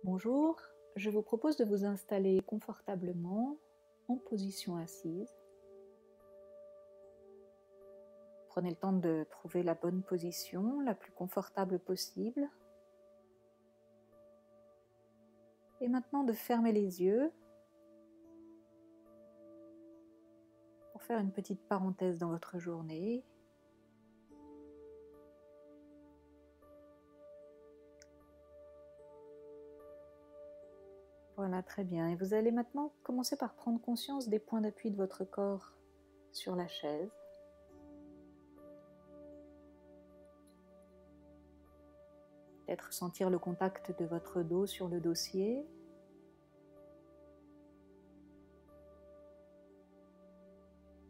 Bonjour, je vous propose de vous installer confortablement en position assise. Prenez le temps de trouver la bonne position, la plus confortable possible. Et maintenant de fermer les yeux pour faire une petite parenthèse dans votre journée. Voilà, très bien. Et vous allez maintenant commencer par prendre conscience des points d'appui de votre corps sur la chaise. Peut-être sentir le contact de votre dos sur le dossier.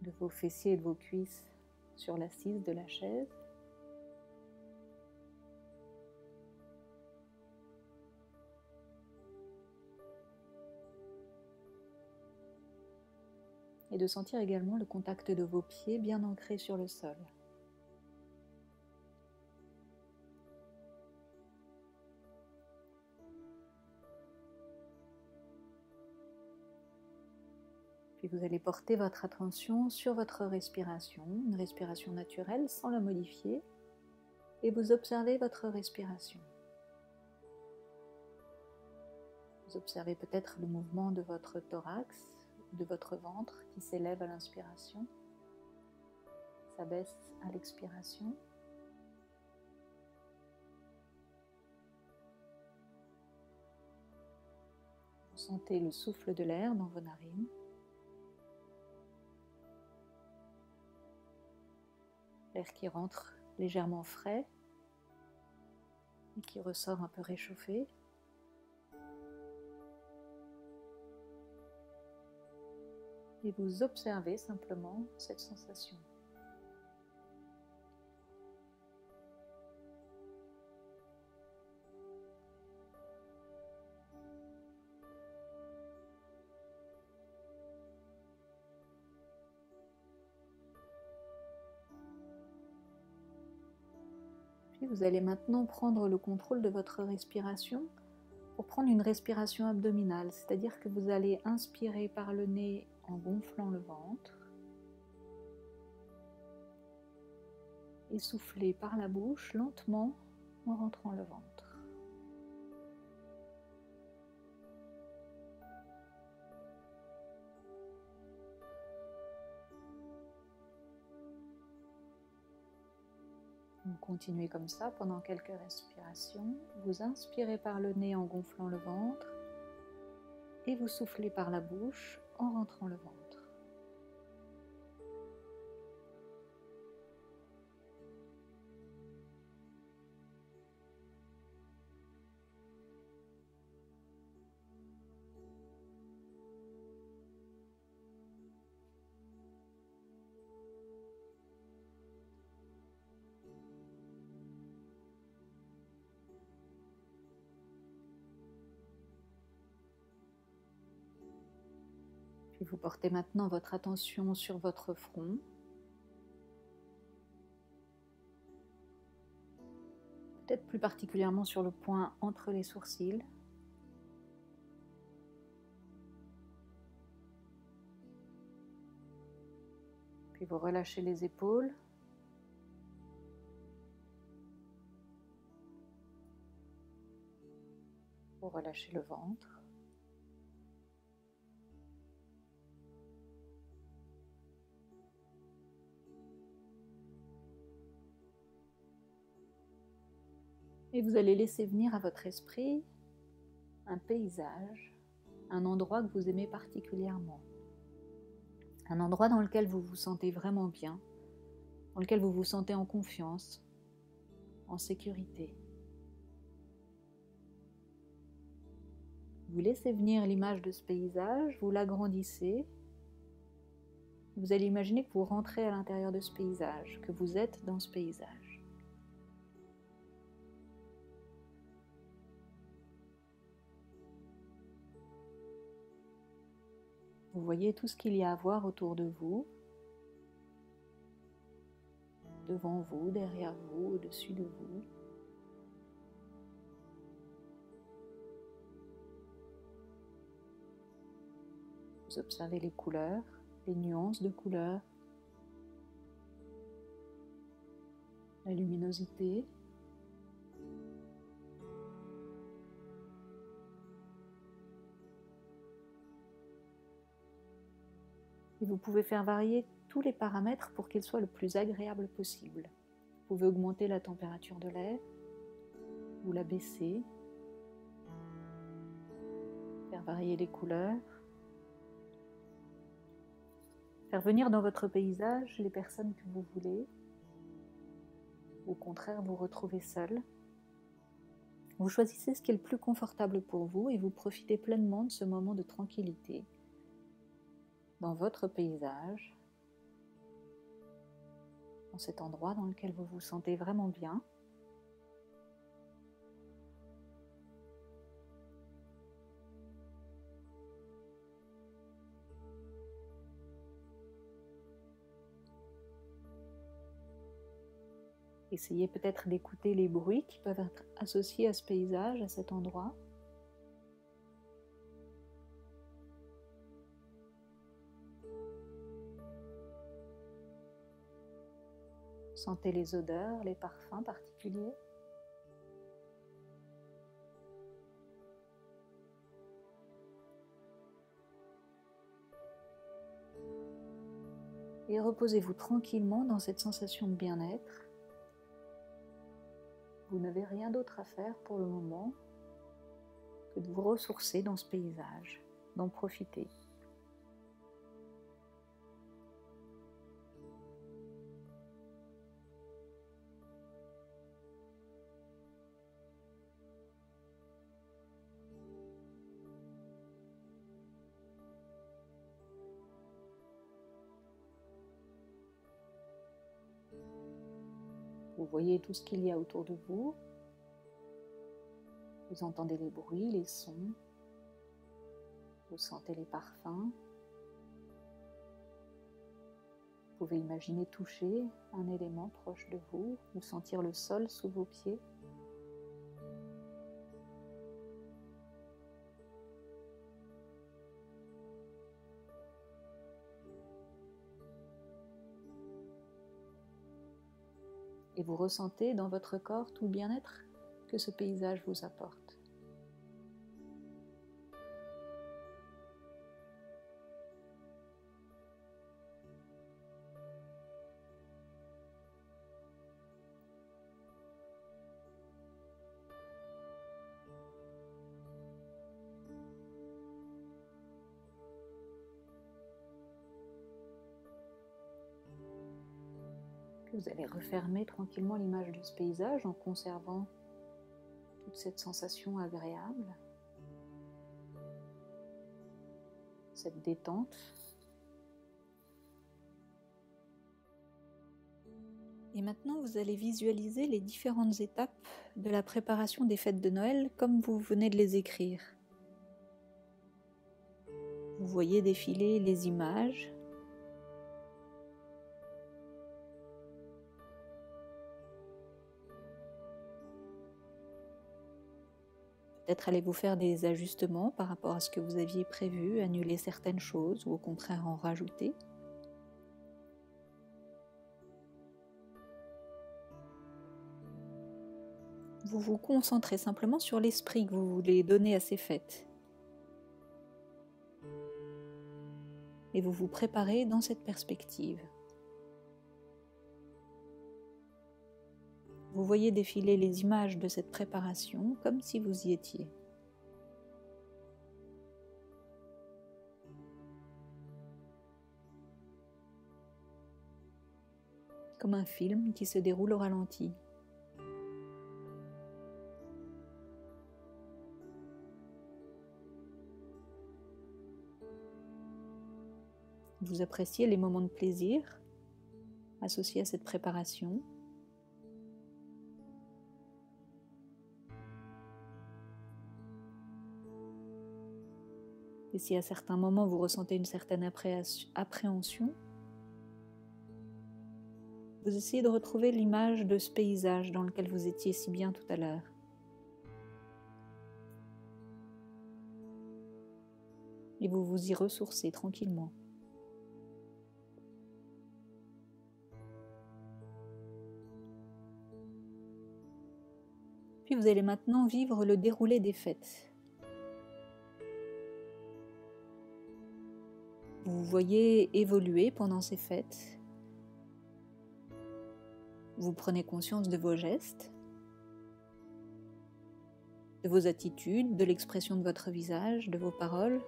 De vos fessiers et de vos cuisses sur l'assise de la chaise. Et de sentir également le contact de vos pieds bien ancrés sur le sol. Puis vous allez porter votre attention sur votre respiration, une respiration naturelle sans la modifier, et vous observez votre respiration. Vous observez peut-être le mouvement de votre thorax, de votre ventre qui s'élève à l'inspiration, s'abaisse à l'expiration. Vous sentez le souffle de l'air dans vos narines. L'air qui rentre légèrement frais et qui ressort un peu réchauffé. Et vous observez simplement cette sensation. Puis vous allez maintenant prendre le contrôle de votre respiration pour prendre une respiration abdominale, c'est-à-dire que vous allez inspirer par le nez en gonflant le ventre et souffler par la bouche lentement en rentrant le ventre. Vous continuez comme ça pendant quelques respirations. Vous inspirez par le nez en gonflant le ventre et vous soufflez par la bouche en rentrant le ventre. Puis vous portez maintenant votre attention sur votre front. Peut-être plus particulièrement sur le point entre les sourcils. Puis vous relâchez les épaules. Vous relâchez le ventre. Et vous allez laisser venir à votre esprit un paysage, un endroit que vous aimez particulièrement. Un endroit dans lequel vous vous sentez vraiment bien, dans lequel vous vous sentez en confiance, en sécurité. Vous laissez venir l'image de ce paysage, vous l'agrandissez. Vous allez imaginer que vous rentrez à l'intérieur de ce paysage, que vous êtes dans ce paysage. Vous voyez tout ce qu'il y a à voir autour de vous, devant vous, derrière vous, au-dessus de vous. Vous observez les couleurs, les nuances de couleurs, la luminosité. Et vous pouvez faire varier tous les paramètres pour qu'ils soient le plus agréables possible. Vous pouvez augmenter la température de l'air ou la baisser, faire varier les couleurs, faire venir dans votre paysage les personnes que vous voulez. Au contraire, vous retrouvez seul. Vous choisissez ce qui est le plus confortable pour vous et vous profitez pleinement de ce moment de tranquillité dans votre paysage, dans cet endroit dans lequel vous vous sentez vraiment bien. Essayez peut-être d'écouter les bruits qui peuvent être associés à ce paysage, à cet endroit. Sentez les odeurs, les parfums particuliers. Et reposez-vous tranquillement dans cette sensation de bien-être. Vous n'avez rien d'autre à faire pour le moment que de vous ressourcer dans ce paysage, d'en profiter. Vous voyez tout ce qu'il y a autour de vous. Vous entendez les bruits, les sons. Vous sentez les parfums. Vous pouvez imaginer toucher un élément proche de vous ou sentir le sol sous vos pieds. Et vous ressentez dans votre corps tout le bien-être que ce paysage vous apporte. Vous allez refermer tranquillement l'image de ce paysage en conservant toute cette sensation agréable, cette détente. Et maintenant, vous allez visualiser les différentes étapes de la préparation des fêtes de Noël comme vous venez de les écrire. Vous voyez défiler les images. Peut-être allez-vous faire des ajustements par rapport à ce que vous aviez prévu, annuler certaines choses ou au contraire en rajouter. Vous vous concentrez simplement sur l'esprit que vous voulez donner à ces fêtes. Et vous vous préparez dans cette perspective. Vous voyez défiler les images de cette préparation comme si vous y étiez. Comme un film qui se déroule au ralenti. Vous appréciez les moments de plaisir associés à cette préparation. Et si à certains moments vous ressentez une certaine appréhension, vous essayez de retrouver l'image de ce paysage dans lequel vous étiez si bien tout à l'heure. et vous vous y ressourcez tranquillement. Puis vous allez maintenant vivre le déroulé des fêtes. Vous vous voyez évoluer pendant ces fêtes. Vous prenez conscience de vos gestes, de vos attitudes, de l'expression de votre visage, de vos paroles.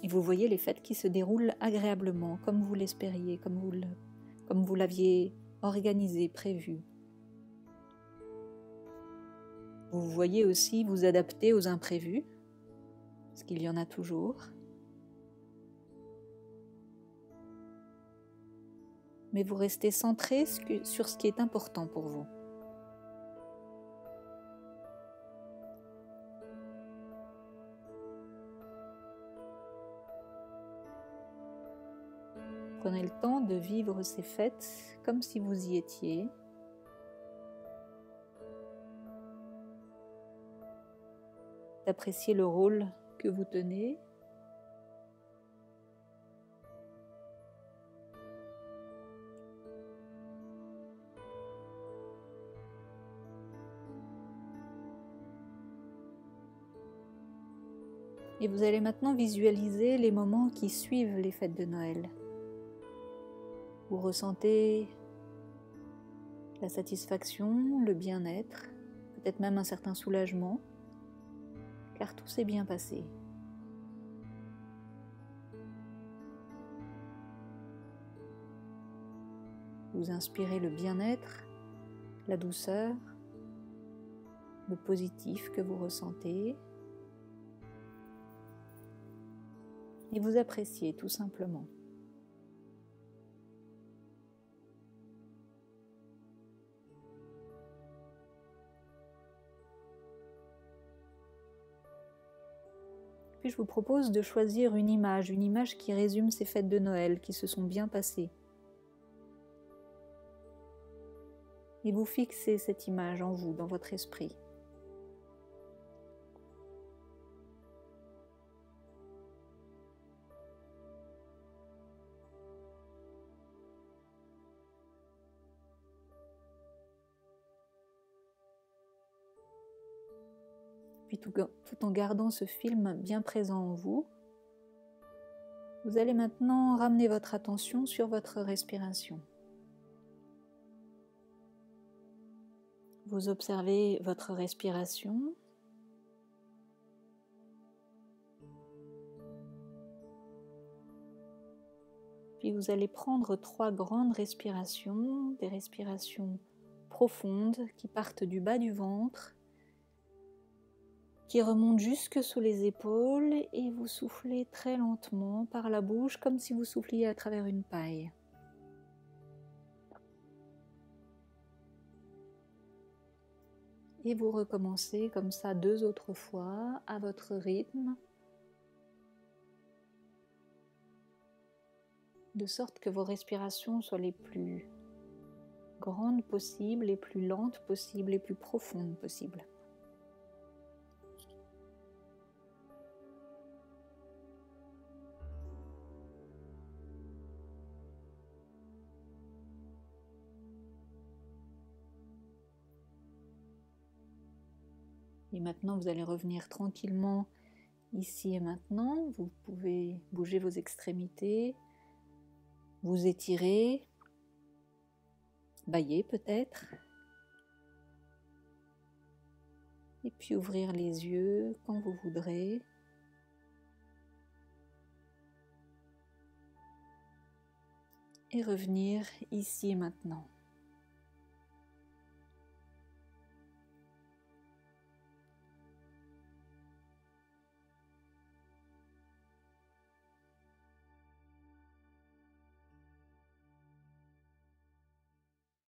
Et vous voyez les fêtes qui se déroulent agréablement, comme vous l'espériez, comme vous l'aviez organisé, prévu. Vous voyez aussi vous adapter aux imprévus, parce qu'il y en a toujours. Mais vous restez centré sur ce qui est important pour vous. Prenez le temps de vivre ces fêtes comme si vous y étiez. D'apprécier le rôle que vous tenez. Et vous allez maintenant visualiser les moments qui suivent les fêtes de Noël. Vous ressentez la satisfaction, le bien-être, peut-être même un certain soulagement, car tout s'est bien passé. Vous inspirez le bien-être, la douceur, le positif que vous ressentez, et vous appréciez tout simplement. Puis je vous propose de choisir une image qui résume ces fêtes de Noël qui se sont bien passées. Et vous fixez cette image en vous, dans votre esprit. Puis tout en gardant ce film bien présent en vous, vous allez maintenant ramener votre attention sur votre respiration. Vous observez votre respiration. Puis vous allez prendre 3 grandes respirations, des respirations profondes qui partent du bas du ventre, qui remontent jusque sous les épaules, et vous soufflez très lentement par la bouche comme si vous souffliez à travers une paille. Et vous recommencez comme ça 2 autres fois à votre rythme, de sorte que vos respirations soient les plus grandes possibles, les plus lentes possibles, les plus profondes possibles. Et maintenant, vous allez revenir tranquillement ici et maintenant. Vous pouvez bouger vos extrémités, vous étirer, bâiller peut-être. Et puis ouvrir les yeux quand vous voudrez. Et revenir ici et maintenant.